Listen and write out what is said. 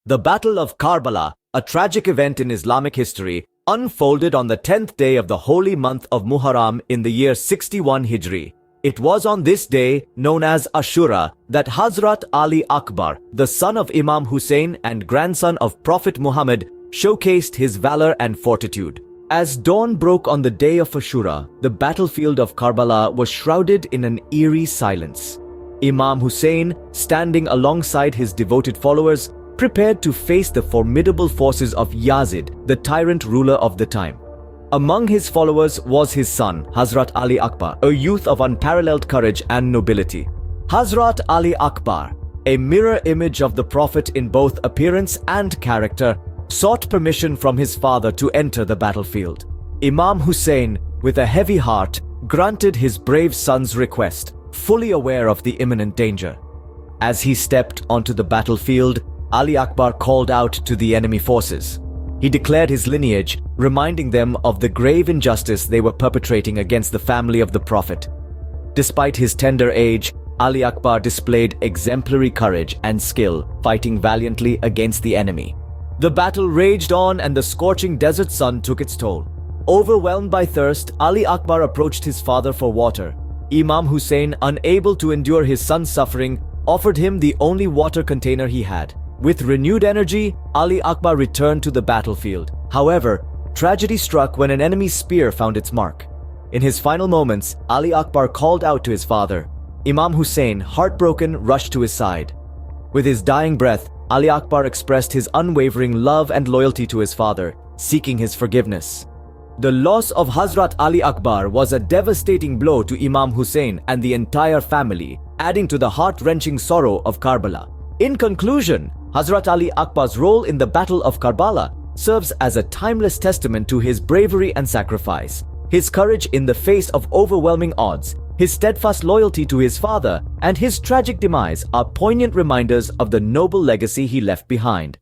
The Battle of Karbala, a tragic event in Islamic history, unfolded on the 10th day of the holy month of Muharram in the year 61 Hijri. It was on this day, known as Ashura, that Hazrat Ali Akbar, the son of Imam Hussain and grandson of Prophet Muhammad, showcased his valor and fortitude. As dawn broke on the day of Ashura, the battlefield of Karbala was shrouded in an eerie silence. Imam Hussain, standing alongside his devoted followers, prepared to face the formidable forces of Yazid, the tyrant ruler of the time. Among his followers was his son, Hazrat Ali Akbar, a youth of unparalleled courage and nobility. Hazrat Ali Akbar, a mirror image of the Prophet in both appearance and character, sought permission from his father to enter the battlefield. Imam Hussain, with a heavy heart, granted his brave son's request, fully aware of the imminent danger. As he stepped onto the battlefield, Ali Akbar called out to the enemy forces. He declared his lineage, reminding them of the grave injustice they were perpetrating against the family of the Prophet. Despite his tender age, Ali Akbar displayed exemplary courage and skill, fighting valiantly against the enemy. The battle raged on and the scorching desert sun took its toll. Overwhelmed by thirst, Ali Akbar approached his father for water. Imam Hussain, unable to endure his son's suffering, offered him the only water container he had. With renewed energy, Ali Akbar returned to the battlefield. However, tragedy struck when an enemy's spear found its mark. In his final moments, Ali Akbar called out to his father. Imam Hussain, heartbroken, rushed to his side. With his dying breath, Ali Akbar expressed his unwavering love and loyalty to his father, seeking his forgiveness. The loss of Hazrat Ali Akbar was a devastating blow to Imam Hussain and the entire family, adding to the heart-wrenching sorrow of Karbala. In conclusion, Hazrat Ali Akbar's role in the Battle of Karbala serves as a timeless testament to his bravery and sacrifice. His courage in the face of overwhelming odds, his steadfast loyalty to his father, and his tragic demise are poignant reminders of the noble legacy he left behind.